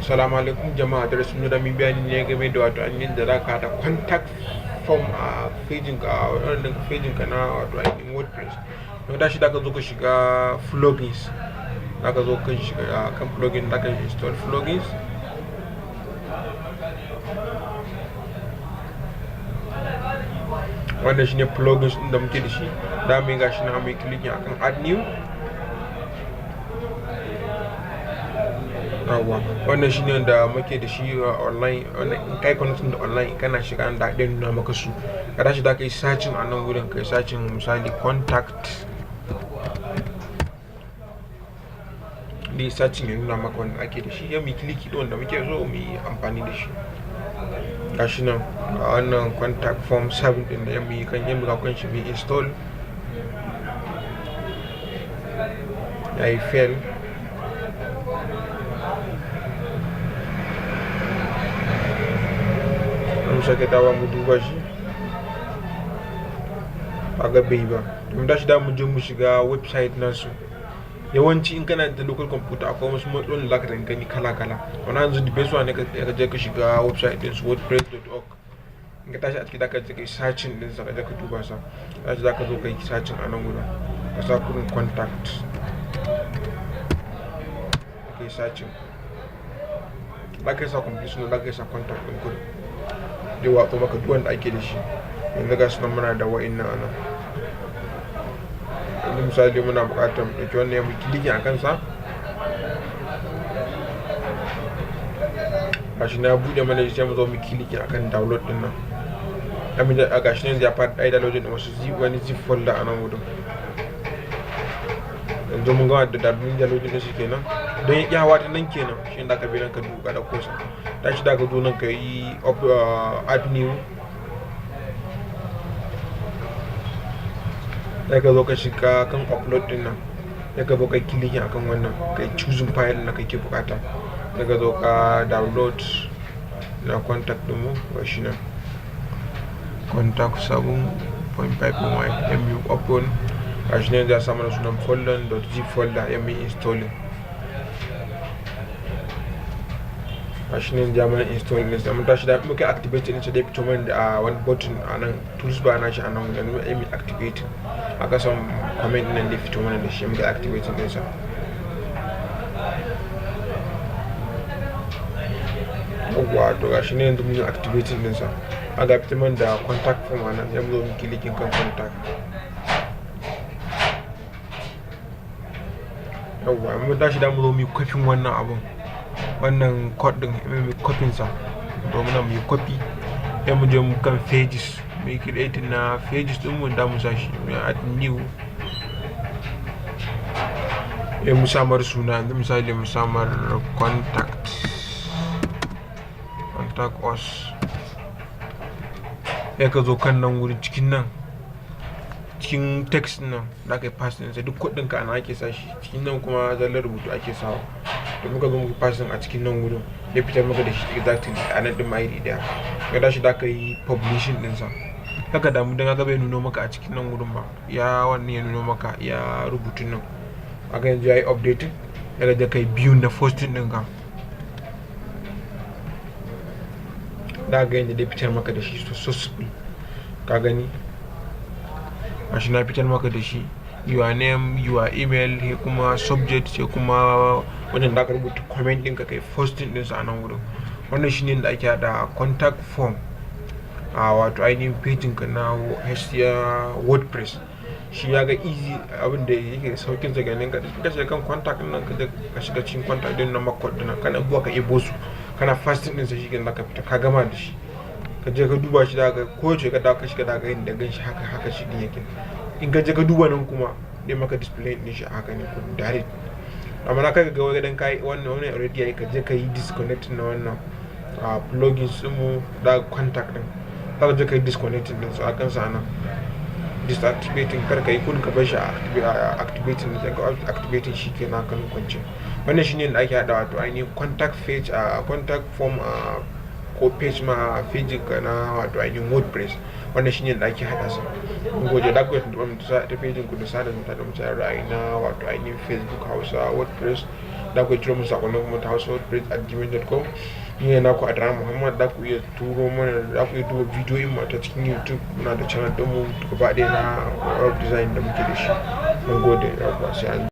Assalamu alaikum jama'a, darasin mu da mun bayani ne game da wato ainihin da zaka da contact form a pagin ka, wannan pagin ka na wato ainihin WordPress. Don tashi da ka zo ka shiga plugins, zaka zo ka shiga kan plugin da ka install plugins. Wannan shine plugins din da muke da shi, da mu ga shi na mai clicking akan add new. Wannan shine da muke da shi online, in kai connecting da online kana shiga da ɗin nuna maka su. Ka tashi da kai searching a nan wurin, kai searching misali contact, dai searching ya nuna maka wanda ake da shi, ya mi click din wanda muke so mu yi amfani da shi. Gashi nan ga wannan contact form 7 din da ya mi kan yin ga kan shi bi install ya yi fail. Sake dawa mu duba shi a ga bai ba. Mun tashi da mu je mu shiga website nasu. Yawanci in kana da local computer akwai wasu matsalolin da zaka gani kala-kala. Wannan yanzu the best one ne ka je ka shiga website din su wordpress.org. In ka tashi a ciki zaka je kai searching din sa, ka je ka duba sa. Tashi zaka zo kai searching a nan gurin. Ka sa kurin contact. Kai searching. Zaka sa completion, zaka sa contact din kurin. Zai watsa maka duk wanda ake da shi. Yanzu ga sunan muna da wa'innan a nan. Yanzu misali muna buƙatar mu ɗauki wannan ya mu kiliki a kansa. Gashi na buɗe mana sai mu zo mu kiliki a kan download ɗin nan. A gashi nan ya fara ɗaya downloading wasu wani zip folder a nan wurin. Yanzu mun gama da downloading ɗin shi kenan. Don ya hawa ta nan kenan, shi da ka bi nan ka duka da kosa. Tashi da ka zo nan ka yi add new. Sai ka zo ka shiga kan upload din nan. Sai ka zo ka kiliki akan wannan, ka choosing file na kake bukata. Sai ka zo ka download na contact din mu, gashi nan. Contact 7.5.1 MU open. Gashi nan zai samu sunan folder.zip folder MU installing. Gashi nan ya mana install ne, sai mun tashi da muka activate ne sai dai fito mana da wani button a nan tools bar na shi a nan da mu yi activate. Aka san comment nan da fito mana da shi muka activate din sa. To gashi ne yanzu mun yi activating din sa. Aga fito mana da contact form a nan, sai mu zo mu clicking kan contact. Mun tashi da mu zo mu yi copy wannan abun. Wannan code din mai copy sa domin mu yi copy, sai mu je mu kan pages, mu yi creating na pages din mu da mu sashi mu add new. Mu samar suna, yanzu misali mu samar contact us. Sai ka zo kan nan wurin cikin text nan da ka yi pass din sai duk kudin ka ana ake sashi, cikin nan kuma zallar rubutu ake sawa. Da muka zo muka passing a cikin nan wurin ya fitar maka da shi exactly a nan din iri daya. Ka dashi da ka yi publishing din sa. Haka damu dan haka bai nuno maka a cikin nan wurin ba, ya wannan ya nuno maka ya rubutun nan. Haka yanzu ya yi updating, daga da kai biyu na posting din ka. Da ga yanda dai fitar maka da shi so simple. Ka gani? Gashi na fitar maka da shi. Your name, your email, sai kuma subject, sai kuma wajen da aka rubuta comment ɗinka kai posting ɗinsa a nan wurin. Wannan shine da ake haɗa contact form a wato ainihin pagin ka na WordPress. Shi ya ga easy, abin da yake saukin zaganin ka shiga kan contact ɗin nan ka shiga cikin contact ɗin na makon ɗin nan kana zuwa ka ebo su kana fasting ɗinsa shi kenan ka fita ka gama da shi. Ka je ka duba shi daga kowace ka dawo ka shiga daga yin da gan shi haka shi ɗin yake. In ka je ka duba nan kuma dai maka display din shi haka ne kun direct. Amma na kai ga wai dan kai wannan already yayi, ka je ka yi disconnect na wannan plugins din mu da contact din. Ka je ka yi disconnect din su akan sa nan. Disactivating kar ka yi kun ka bar shi activating din ka activating shi kenan kan kwance. Wannan shine da ake hada wato ainihin contact page contact form ko page ma page ka na wato ainihin WordPress. Wannan shine da ake hada sa. Mun gode da ku ta page ku da sada zumunta da mutane ra'ayi na wato ainihin Facebook Hausa WordPress da ku turo mu sakonnin mu ta householdpraise@gmail.com. Ni ne naku Adrama Muhammad. Da ku iya turo mana, da ku iya duba bidiyoyin mu ta cikin YouTube. Muna da channel ɗinmu gaba ɗaya na web design da muke da shi. Mun gode, yawwa sai an